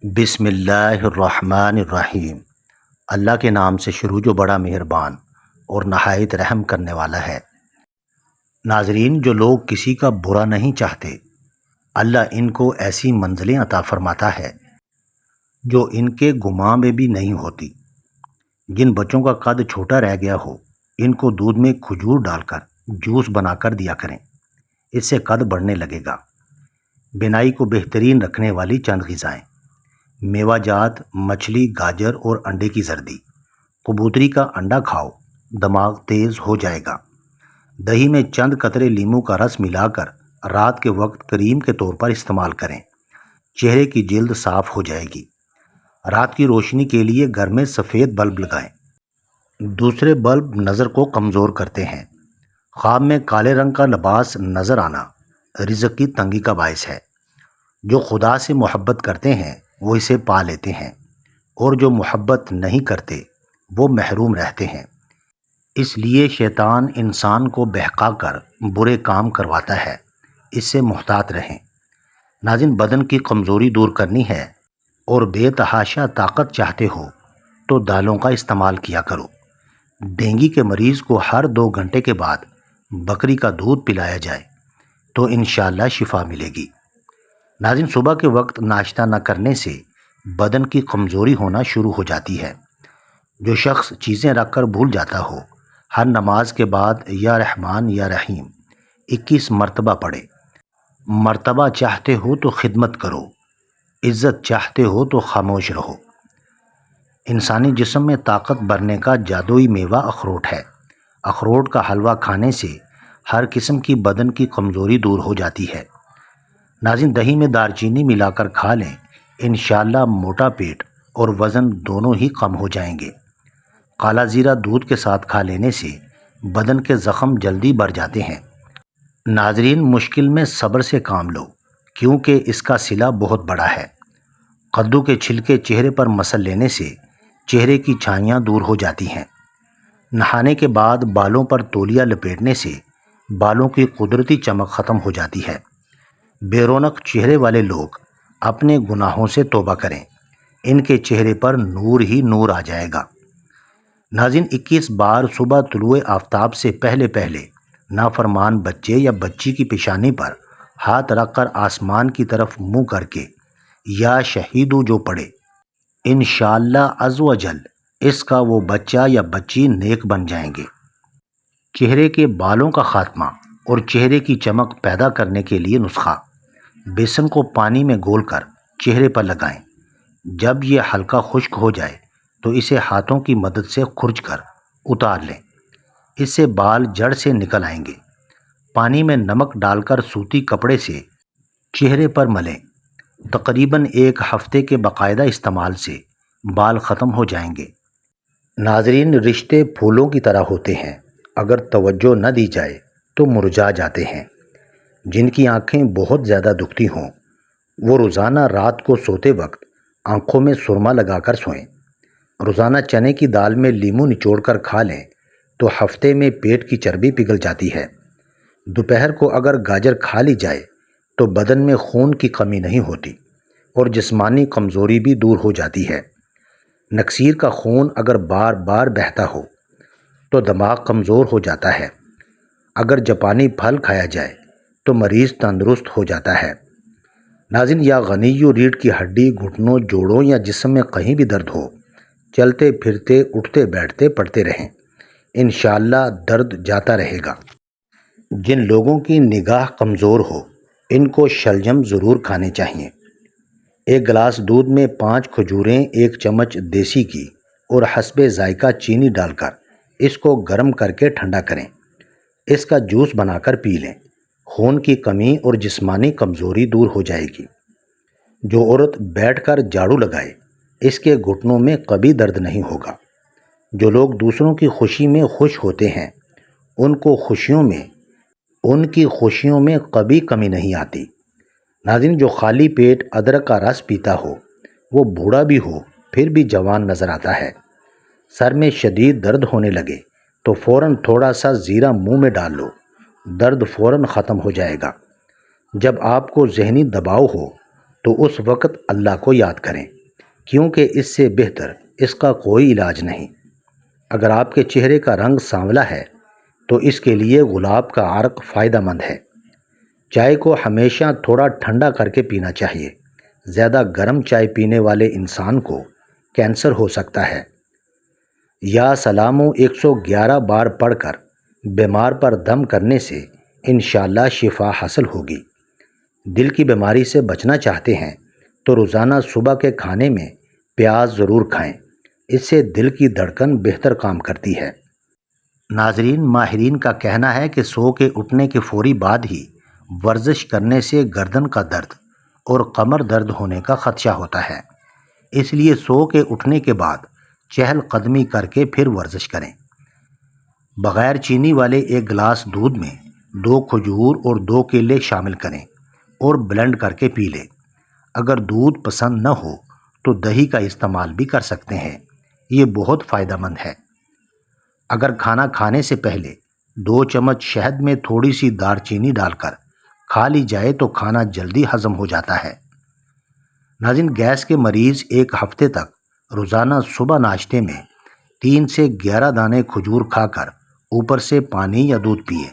بسم اللہ الرحمن الرحیم۔ اللہ کے نام سے شروع جو بڑا مہربان اور نہایت رحم کرنے والا ہے۔ ناظرین، جو لوگ کسی کا برا نہیں چاہتے، اللہ ان کو ایسی منزلیں عطا فرماتا ہے جو ان کے گمان میں بھی نہیں ہوتی۔ جن بچوں کا قد چھوٹا رہ گیا ہو، ان کو دودھ میں کھجور ڈال کر جوس بنا کر دیا کریں، اس سے قد بڑھنے لگے گا۔ بینائی کو بہترین رکھنے والی چند غذائیں: میوہ جات، مچھلی، گاجر اور انڈے کی زردی۔ کبوتری کا انڈا کھاؤ، دماغ تیز ہو جائے گا۔ دہی میں چند قطرے لیموں کا رس ملا کر رات کے وقت کریم کے طور پر استعمال کریں، چہرے کی جلد صاف ہو جائے گی۔ رات کی روشنی کے لیے گھر میں سفید بلب لگائیں، دوسرے بلب نظر کو کمزور کرتے ہیں۔ خواب میں کالے رنگ کا لباس نظر آنا رزق کی تنگی کا باعث ہے۔ جو خدا سے محبت کرتے ہیں وہ اسے پا لیتے ہیں، اور جو محبت نہیں کرتے وہ محروم رہتے ہیں۔ اس لیے شیطان انسان کو بہکا کر برے کام کرواتا ہے، اس سے محتاط رہیں۔ ناظرین، بدن کی کمزوری دور کرنی ہے اور بے تحاشا طاقت چاہتے ہو تو دالوں کا استعمال کیا کرو۔ ڈینگی کے مریض کو ہر 2 گھنٹے کے بعد بکری کا دودھ پلایا جائے تو انشاءاللہ شفا ملے گی۔ ناظرین، صبح کے وقت ناشتہ نہ کرنے سے بدن کی کمزوری ہونا شروع ہو جاتی ہے۔ جو شخص چیزیں رکھ کر بھول جاتا ہو، ہر نماز کے بعد یا رحمان یا رحیم 21 مرتبہ پڑھے۔ مرتبہ چاہتے ہو تو خدمت کرو، عزت چاہتے ہو تو خاموش رہو۔ انسانی جسم میں طاقت بھرنے کا جادوئی میوہ اخروٹ ہے۔ اخروٹ کا حلوہ کھانے سے ہر قسم کی بدن کی کمزوری دور ہو جاتی ہے۔ ناظرین، دہی میں دار چینی ملا کر کھا لیں، انشاءاللہ موٹا پیٹ اور وزن دونوں ہی کم ہو جائیں گے۔ کالا زیرہ دودھ کے ساتھ کھا لینے سے بدن کے زخم جلدی بھر جاتے ہیں۔ ناظرین، مشکل میں صبر سے کام لو، کیونکہ اس کا صلہ بہت بڑا ہے۔ کدو کے چھلکے چہرے پر مسل لینے سے چہرے کی چھائیاں دور ہو جاتی ہیں۔ نہانے کے بعد بالوں پر تولیہ لپیٹنے سے بالوں کی قدرتی چمک ختم ہو جاتی ہے۔ بے رونق چہرے والے لوگ اپنے گناہوں سے توبہ کریں، ان کے چہرے پر نور ہی نور آ جائے گا۔ ناظرین، 21 بار صبح طلوع آفتاب سے پہلے پہلے نافرمان بچے یا بچی کی پیشانی پر ہاتھ رکھ کر آسمان کی طرف منہ کر کے یا شہیدو جو پڑھے، انشاءاللہ عز و جل اس کا وہ بچہ یا بچی نیک بن جائیں گے۔ چہرے کے بالوں کا خاتمہ اور چہرے کی چمک پیدا کرنے کے لیے نسخہ: بیسن کو پانی میں گھول کر چہرے پر لگائیں۔ جب یہ ہلکا خشک ہو جائے تو اسے ہاتھوں کی مدد سے کھرچ کر اتار لیں، اس سے بال جڑ سے نکل آئیں گے۔ پانی میں نمک ڈال کر سوتی کپڑے سے چہرے پر ملیں، تقریباً 1 ہفتے کے باقاعدہ استعمال سے بال ختم ہو جائیں گے۔ ناظرین، رشتے پھولوں کی طرح ہوتے ہیں، اگر توجہ نہ دی جائے تو مرجھا جاتے ہیں۔ جن کی آنکھیں بہت زیادہ دکھتی ہوں، وہ روزانہ رات کو سوتے وقت آنکھوں میں سرما لگا کر سوئیں۔ روزانہ چنے کی دال میں لیموں نچوڑ کر کھا لیں تو ہفتے میں پیٹ کی چربی پگھل جاتی ہے۔ دوپہر کو اگر گاجر کھا لی جائے تو بدن میں خون کی کمی نہیں ہوتی اور جسمانی کمزوری بھی دور ہو جاتی ہے۔ نکسیر کا خون اگر بار بار بہتا ہو تو دماغ کمزور ہو جاتا ہے۔ اگر جاپانی پھل کھایا جائے تو مریض تندرست ہو جاتا ہے۔ ناظرین، یا غنیو ریڑھ کی ہڈی، گھٹنوں، جوڑوں یا جسم میں کہیں بھی درد ہو، چلتے پھرتے اٹھتے بیٹھتے پڑھتے رہیں، انشاءاللہ درد جاتا رہے گا۔ جن لوگوں کی نگاہ کمزور ہو، ان کو شلجم ضرور کھانے چاہیے۔ 1 گلاس دودھ میں 5 کھجوریں، 1 چمچ دیسی گھی اور حسب ذائقہ چینی ڈال کر اس کو گرم کر کے ٹھنڈا کریں، اس کا جوس بنا کر پی لیں، خون کی کمی اور جسمانی کمزوری دور ہو جائے گی۔ جو عورت بیٹھ کر جھاڑو لگائے، اس کے گھٹنوں میں کبھی درد نہیں ہوگا۔ جو لوگ دوسروں کی خوشی میں خوش ہوتے ہیں، ان کی خوشیوں میں کبھی کمی نہیں آتی۔ ناظرین، جو خالی پیٹ ادرک کا رس پیتا ہو، وہ بوڑھا بھی ہو پھر بھی جوان نظر آتا ہے۔ سر میں شدید درد ہونے لگے تو فوراً تھوڑا سا زیرہ منہ میں ڈال لو، درد فوراً ختم ہو جائے گا۔ جب آپ کو ذہنی دباؤ ہو تو اس وقت اللہ کو یاد کریں، کیونکہ اس سے بہتر اس کا کوئی علاج نہیں۔ اگر آپ کے چہرے کا رنگ سانولا ہے تو اس کے لیے گلاب کا عرق فائدہ مند ہے۔ چائے کو ہمیشہ تھوڑا ٹھنڈا کر کے پینا چاہیے۔ زیادہ گرم چائے پینے والے انسان کو کینسر ہو سکتا ہے۔ یا سلامو 111 بار پڑھ کر بیمار پر دم کرنے سے انشاءاللہ شفا حاصل ہوگی۔ دل کی بیماری سے بچنا چاہتے ہیں تو روزانہ صبح کے کھانے میں پیاز ضرور کھائیں، اس سے دل کی دھڑکن بہتر کام کرتی ہے۔ ناظرین، ماہرین کا کہنا ہے کہ سو کے اٹھنے کے فوری بعد ہی ورزش کرنے سے گردن کا درد اور کمر درد ہونے کا خدشہ ہوتا ہے، اس لیے سو کے اٹھنے کے بعد چہل قدمی کر کے پھر ورزش کریں۔ بغیر چینی والے ایک گلاس دودھ میں 2 کھجور اور 2 کیلے شامل کریں اور بلینڈ کر کے پی لیں۔ اگر دودھ پسند نہ ہو تو دہی کا استعمال بھی کر سکتے ہیں، یہ بہت فائدہ مند ہے۔ اگر کھانا کھانے سے پہلے 2 چمچ شہد میں تھوڑی سی دار چینی ڈال کر کھا لی جائے تو کھانا جلدی ہضم ہو جاتا ہے۔ ناظرین، گیس کے مریض ایک ہفتے تک روزانہ صبح ناشتے میں 3 سے 11 دانے کھجور کھا کر اوپر سے پانی یا دودھ پیے،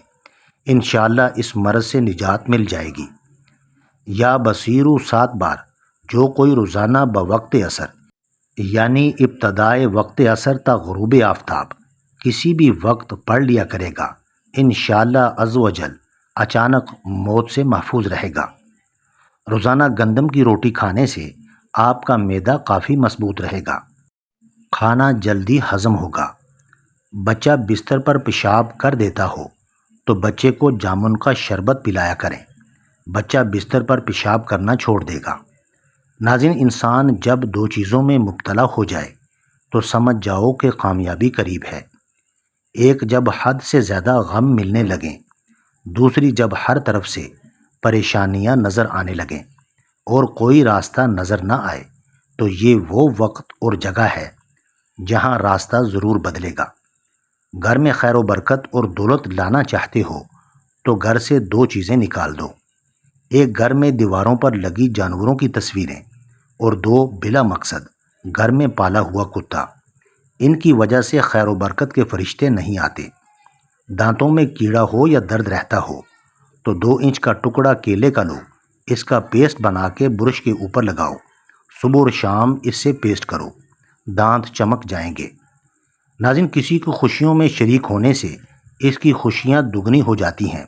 انشاءاللہ اس مرض سے نجات مل جائے گی۔ یا بصیرو 7 بار، جو کوئی روزانہ بوقت عصر یعنی ابتدائے وقت عصر تا غروب آفتاب کسی بھی وقت پڑھ لیا کرے گا، انشاءاللہ عز و جل اچانک موت سے محفوظ رہے گا۔ روزانہ گندم کی روٹی کھانے سے آپ کا معدہ کافی مضبوط رہے گا، کھانا جلدی ہضم ہوگا۔ بچہ بستر پر پیشاب کر دیتا ہو تو بچے کو جامن کا شربت پلایا کریں، بچہ بستر پر پیشاب کرنا چھوڑ دے گا۔ ناظرین، انسان جب 2 چیزوں میں مبتلا ہو جائے تو سمجھ جاؤ کہ کامیابی قریب ہے۔ ایک، جب حد سے زیادہ غم ملنے لگیں، دوسری، جب ہر طرف سے پریشانیاں نظر آنے لگیں اور کوئی راستہ نظر نہ آئے، تو یہ وہ وقت اور جگہ ہے جہاں راستہ ضرور بدلے گا۔ گھر میں خیر و برکت اور دولت لانا چاہتے ہو تو گھر سے 2 چیزیں نکال دو۔ ایک، گھر میں دیواروں پر لگی جانوروں کی تصویریں، اور 2، بلا مقصد گھر میں پالا ہوا کتا۔ ان کی وجہ سے خیر و برکت کے فرشتے نہیں آتے۔ دانتوں میں کیڑا ہو یا درد رہتا ہو تو 2 انچ کا ٹکڑا کیلے کا لو، اس کا پیسٹ بنا کے برش کے اوپر لگاؤ، صبح اور شام اس سے پیسٹ کرو، دانت چمک جائیں گے۔ ناظرین، کسی کو خوشیوں میں شریک ہونے سے اس کی خوشیاں دگنی ہو جاتی ہیں،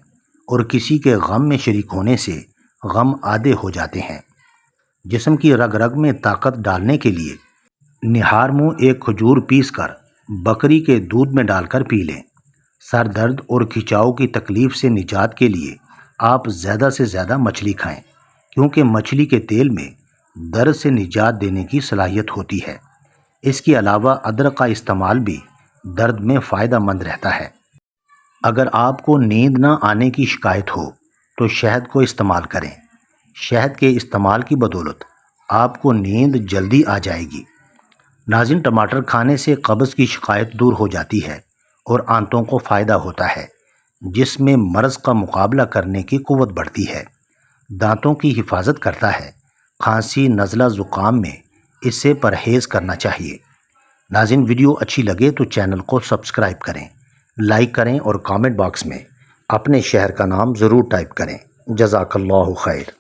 اور کسی کے غم میں شریک ہونے سے غم آدھے ہو جاتے ہیں۔ جسم کی رگ رگ میں طاقت ڈالنے کے لیے نہار منہ 1 کھجور پیس کر بکری کے دودھ میں ڈال کر پی لیں۔ سر درد اور کھچاؤ کی تکلیف سے نجات کے لیے آپ زیادہ سے زیادہ مچھلی کھائیں، کیونکہ مچھلی کے تیل میں درد سے نجات دینے کی صلاحیت ہوتی ہے۔ اس کے علاوہ ادرک کا استعمال بھی درد میں فائدہ مند رہتا ہے۔ اگر آپ کو نیند نہ آنے کی شکایت ہو تو شہد کو استعمال کریں۔ شہد کے استعمال کی بدولت آپ کو نیند جلدی آ جائے گی۔ ناظرین، ٹماٹر کھانے سے قبض کی شکایت دور ہو جاتی ہے اور آنتوں کو فائدہ ہوتا ہے، جس میں مرض کا مقابلہ کرنے کی قوت بڑھتی ہے، دانتوں کی حفاظت کرتا ہے۔ کھانسی، نزلہ، زکام میں اس سے پرہیز کرنا چاہیے۔ ناظرین، ویڈیو اچھی لگے تو چینل کو سبسکرائب کریں، لائک کریں اور کامنٹ باکس میں اپنے شہر کا نام ضرور ٹائپ کریں۔ جزاک اللہ خیر۔